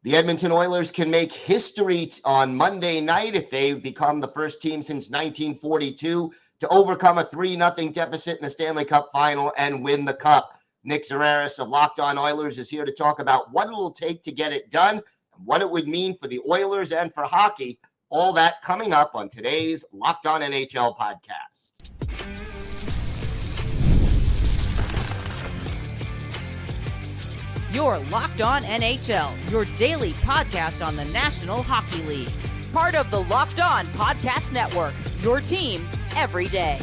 The Edmonton Oilers can make history on Monday night if they become the first team since 1942 to overcome a 3-0 deficit in the Stanley Cup Final and win the Cup. Nick Zararis of Locked On Oilers is here to talk about what it'll take to get it done and what it would mean for the Oilers and for hockey. All that coming up on today's Locked On NHL podcast. You're Locked On NHL, your daily podcast on the National Hockey League. Part of the Locked On Podcast Network, your team every day.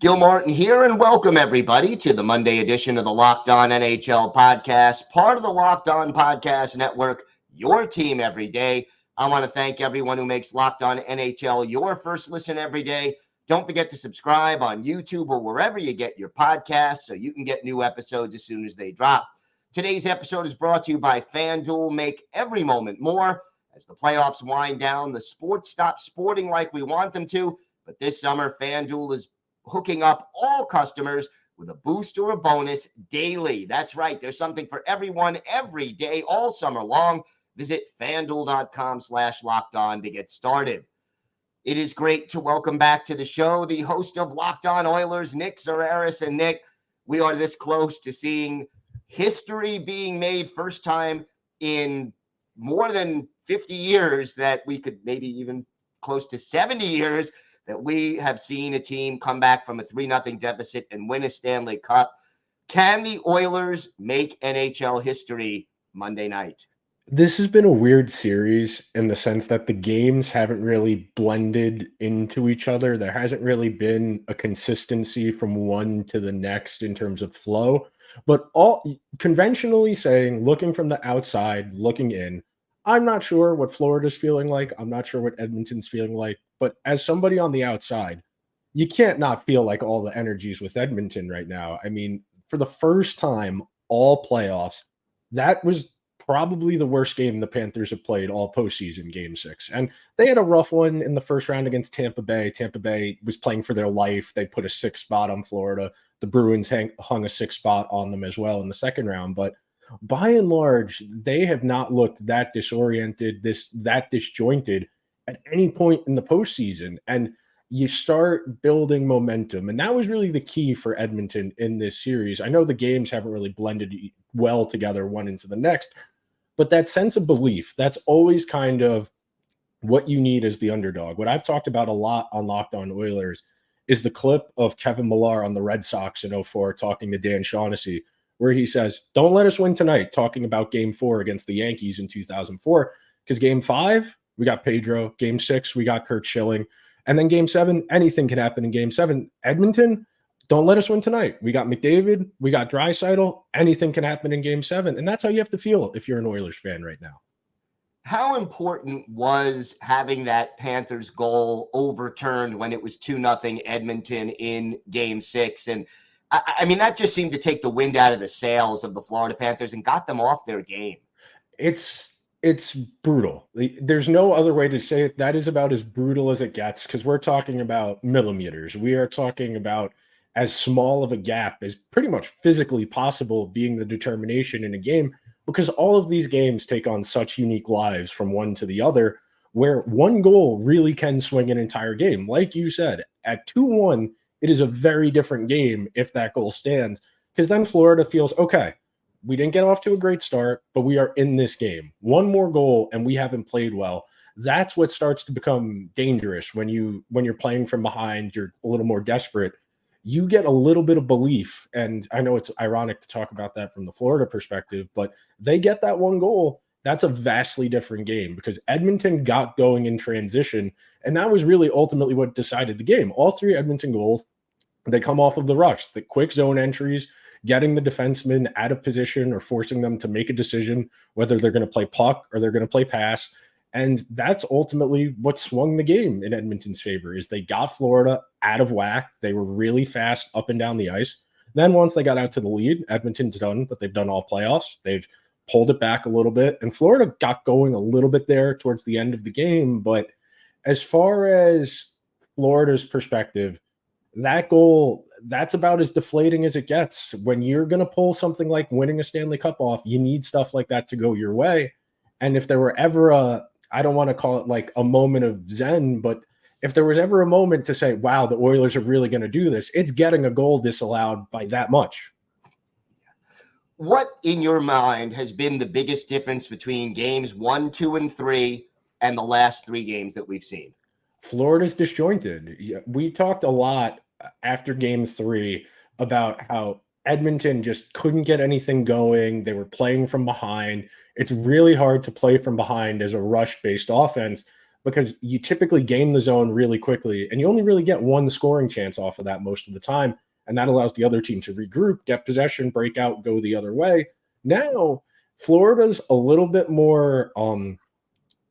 Gil Martin here, and welcome everybody to the Monday edition of the Locked On NHL podcast, part of the Locked On Podcast Network, your team every day. I want to thank everyone who makes Locked On NHL your first listen every day. Don't forget to subscribe on YouTube or wherever you get your podcasts so you can get new episodes as soon as they drop. Today's episode is brought to you by FanDuel. Make every moment more. As the playoffs wind down, the sports stop sporting like we want them to. But this summer, FanDuel is hooking up all customers with a boost or a bonus daily. That's right. There's something for everyone every day, all summer long. Visit FanDuel.com/LockedOn to get started. It is great to welcome back to the show the host of Locked On Oilers, Nick Zararis. And Nick, we are this close to seeing history being made, first time in more than 50 years that we could, maybe even close to 70 years, that we have seen a team come back from a 3-0 deficit and win a Stanley Cup. Can the Oilers make NHL history Monday night? This has been a weird series in the sense that the games haven't really blended into each other. There hasn't really been a consistency from one to the next in terms of flow. But all conventionally saying, looking from the outside, looking in, I'm not sure what Florida's feeling like. I'm not sure what Edmonton's feeling like. But as somebody on the outside, you can't not feel like all the energies with Edmonton right now. I mean, for the first time all playoffs, that was probably the worst game the Panthers have played all postseason, Game 6. And they had a rough one in the first round against Tampa Bay. Tampa Bay was playing for their life. They put a 6th spot on Florida. The Bruins hung a 6th spot on them as well in the second round. But by and large, they have not looked that disoriented, that disjointed at any point in the postseason. And you start building momentum. And that was really the key for Edmonton in this series. I know the games haven't really blended well together one into the next, but that sense of belief, that's always kind of what you need as the underdog. What I've talked about a lot on Locked On Oilers is the clip of Kevin Millar on the Red Sox in 2004 talking to Dan Shaughnessy, where he says, don't let us win tonight, talking about Game 4 against the Yankees in 2004, because Game 5, we got Pedro. Game 6, we got Curt Schilling. And then Game 7, anything can happen in Game 7. Edmonton, don't let us win tonight. We got McDavid. We got Draisaitl. Anything can happen in Game 7. And that's how you have to feel if you're an Oilers fan right now. How important was having that Panthers goal overturned when it was 2-0 Edmonton in Game 6? And I mean, that just seemed to take the wind out of the sails of the Florida Panthers and got them off their game. It's brutal. There's no other way to say it. That is about as brutal as it gets, because we're talking about millimeters. We are talking about as small of a gap as pretty much physically possible being the determination in a game, because all of these games take on such unique lives from one to the other, where one goal really can swing an entire game. Like you said, at 2-1, it is a very different game if that goal stands, because then Florida feels, okay, we didn't get off to a great start, but we are in this game. One more goal and we haven't played well. That's what starts to become dangerous when you're playing from behind, you're a little more desperate. You get a little bit of belief. And I know it's ironic to talk about that from the Florida perspective, but they get that one goal. That's a vastly different game, because Edmonton got going in transition. And that was really ultimately what decided the game. All 3 Edmonton goals, they come off of the rush, the quick zone entries, getting the defensemen out of position or forcing them to make a decision whether they're going to play puck or they're going to play pass. And that's ultimately what swung the game in Edmonton's favor, is they got Florida out of whack. They were really fast up and down the ice. Then once they got out to the lead, Edmonton's done what they've done all playoffs. They've pulled it back a little bit, and Florida got going a little bit there towards the end of the game. But as far as Florida's perspective, that goal, that's about as deflating as it gets. When you're going to pull something like winning a Stanley Cup off, you need stuff like that to go your way. And if there were ever I don't want to call it like a moment of zen, but if there was ever a moment to say, wow, the Oilers are really going to do this, it's getting a goal disallowed by that much. What, in your mind, has been the biggest difference between games 1, 2, and 3 and the last 3 games that we've seen? Florida's disjointed. We talked a lot after game 3 about how Edmonton just couldn't get anything going. They were playing from behind. It's really hard to play from behind as a rush-based offense because you typically game the zone really quickly, and you only really get one scoring chance off of that most of the time. And that allows the other team to regroup, get possession, break out, go the other way. Now, Florida's a little bit more,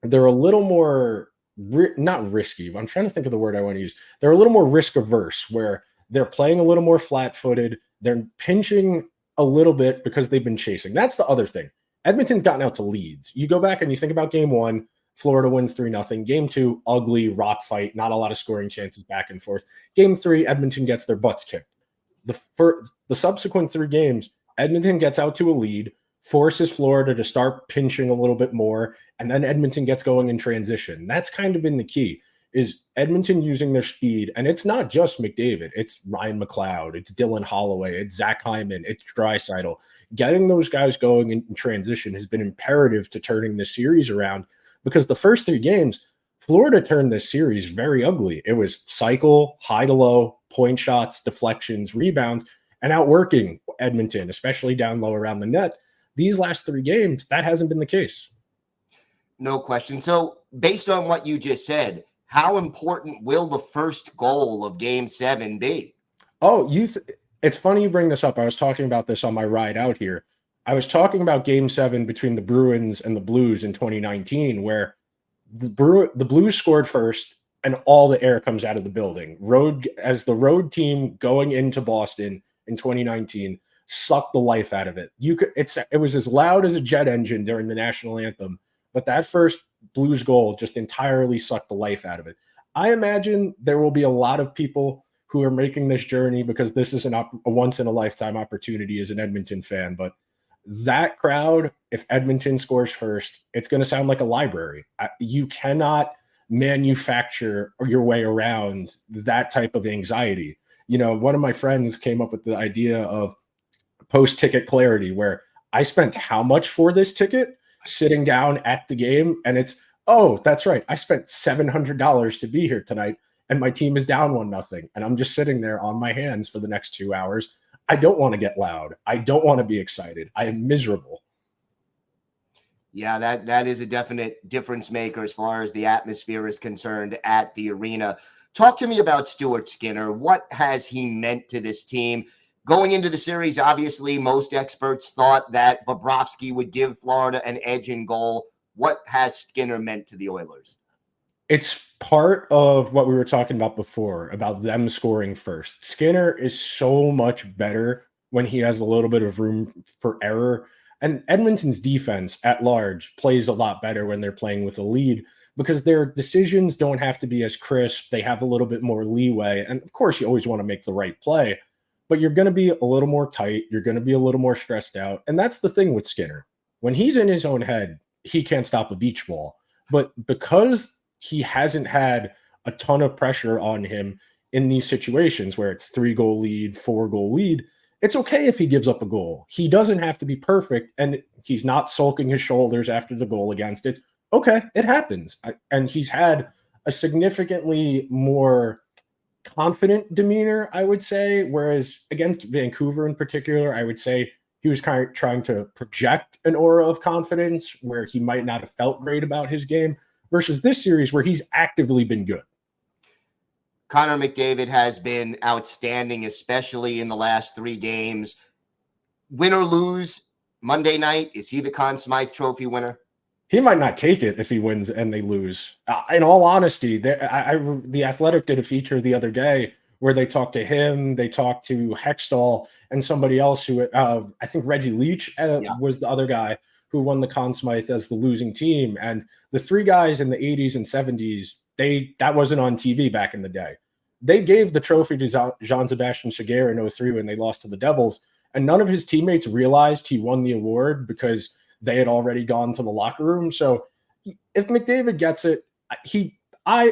they're a little more, not risky. I'm trying to think of the word I want to use. They're a little more risk averse, where they're playing a little more flat-footed. They're pinching a little bit because they've been chasing. That's the other thing. Edmonton's gotten out to leads. You go back and you think about game 1, Florida wins 3-0. Game 2, ugly rock fight, not a lot of scoring chances back and forth. Game 3, Edmonton gets their butts kicked. The subsequent 3 games, Edmonton gets out to a lead, forces Florida to start pinching a little bit more, and then Edmonton gets going in transition. That's kind of been the key, is Edmonton using their speed. And it's not just McDavid. It's Ryan McLeod. It's Dylan Holloway. It's Zach Hyman. It's Draisaitl. Getting those guys going in transition has been imperative to turning this series around, because the first 3 games, Florida turned this series very ugly. It was cycle, high to low, point shots, deflections, rebounds, and outworking Edmonton, especially down low around the net. These last 3 games, that hasn't been the case. No question. So based on what you just said, how important will the first goal of game 7 be? Oh, it's funny you bring this up. I was talking about this on my ride out here. I was talking about game 7 between the Bruins and the Blues in 2019, where the Blues scored first and all the air comes out of the building. As the road team going into Boston in 2019, sucked the life out of it. It was as loud as a jet engine during the national anthem, but that first Blues goal just entirely sucked the life out of it. I imagine there will be a lot of people who are making this journey because this is a once in a lifetime opportunity as an Edmonton fan, but that crowd, if Edmonton scores first, it's going to sound like a library. You cannot manufacture your way around that type of anxiety. One of my friends came up with the idea of post-ticket clarity, where I spent how much for this ticket sitting down at the game, and it's, oh, that's right, I spent $700 to be here tonight, and my team is down 1-0, and I'm just sitting there on my hands for the next 2 hours. I don't want to get loud. I don't want to be excited. I am miserable. Yeah, that is a definite difference maker as far as the atmosphere is concerned at the arena. Talk to me about Stuart Skinner. What has he meant to this team? Going into the series, obviously, most experts thought that Bobrovsky would give Florida an edge in goal. What has Skinner meant to the Oilers? It's part of what we were talking about before, about them scoring first. Skinner is so much better when he has a little bit of room for error. And Edmonton's defense at large plays a lot better when they're playing with a lead, because their decisions don't have to be as crisp. They have a little bit more leeway. And of course, you always want to make the right play, but you're going to be a little more tight. You're going to be a little more stressed out. And that's the thing with Skinner. When he's in his own head, he can't stop a beach ball. But because he hasn't had a ton of pressure on him in these situations where it's 3-goal lead, 4-goal lead, it's okay if he gives up a goal. He doesn't have to be perfect, and he's not sulking his shoulders after the goal against. It's okay, it happens. And he's had a significantly more confident demeanor, I would say, whereas against Vancouver in particular, I would say he was kind of trying to project an aura of confidence where he might not have felt great about his game, versus this series where he's actively been good. Connor McDavid has been outstanding, especially in the last 3 games. Win or lose Monday night, is he the Conn Smythe Trophy winner? He might not take it if he wins and they lose. In all honesty, the Athletic did a feature the other day where they talked to him, they talked to Hextall, and somebody else who, I think Reggie Leach was the other guy who won the Conn Smythe as the losing team. And the 3 guys in the 80s and 70s, that wasn't on TV back in the day. they gave the trophy to Jean-Sebastien Giguère in 2003 when they lost to the Devils, and none of his teammates realized he won the award because they had already gone to the locker room. So if McDavid gets it, in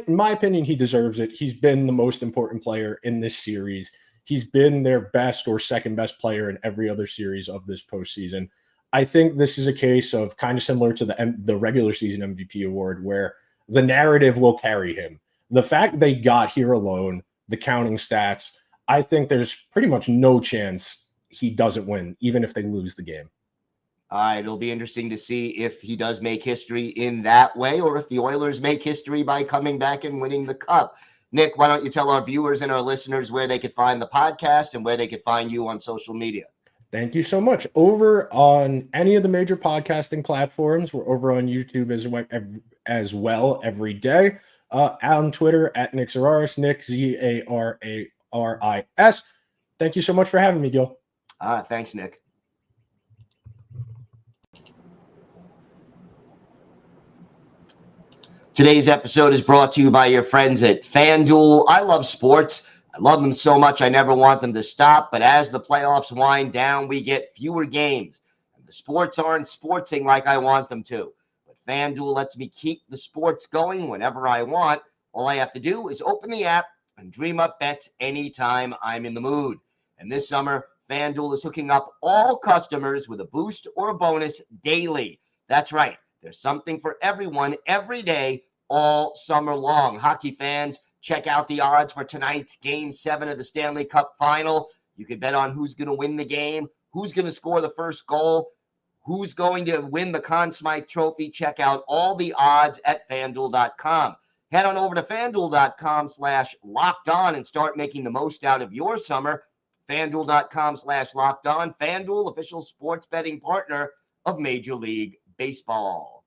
my opinion, he deserves it. He's been the most important player in this series. He's been their best or second best player in every other series of this postseason. I think this is a case of kind of similar to the regular season MVP award, where the narrative will carry him. The fact they got here alone, the counting stats, I think there's pretty much no chance he doesn't win, even if they lose the game. All right, it'll be interesting to see if he does make history in that way, or if the Oilers make history by coming back and winning the Cup. Nick, why don't you tell our viewers and our listeners where they could find the podcast and where they could find you on social media? Thank you so much. Over on any of the major podcasting platforms, we're over on YouTube as well every day. On Twitter at Nick Zararis, Nick Zararis. Thank you so much for having me, Gil. Thanks, Nick. Today's episode is brought to you by your friends at FanDuel. I love sports. I love them so much I never want them to stop. But as the playoffs wind down, we get fewer games. And the sports aren't sportsing like I want them to. But FanDuel lets me keep the sports going whenever I want. All I have to do is open the app and dream up bets anytime I'm in the mood. And this summer, FanDuel is hooking up all customers with a boost or a bonus daily. That's right. There's something for everyone every day, all summer long. Hockey fans, check out the odds for tonight's Game 7 of the Stanley Cup Final. You can bet on who's going to win the game, who's going to score the first goal, who's going to win the Conn Smythe Trophy. Check out all the odds at FanDuel.com. Head on over to FanDuel.com/LockedOn and start making the most out of your summer. FanDuel.com/LockedOn. FanDuel, official sports betting partner of Major League Baseball.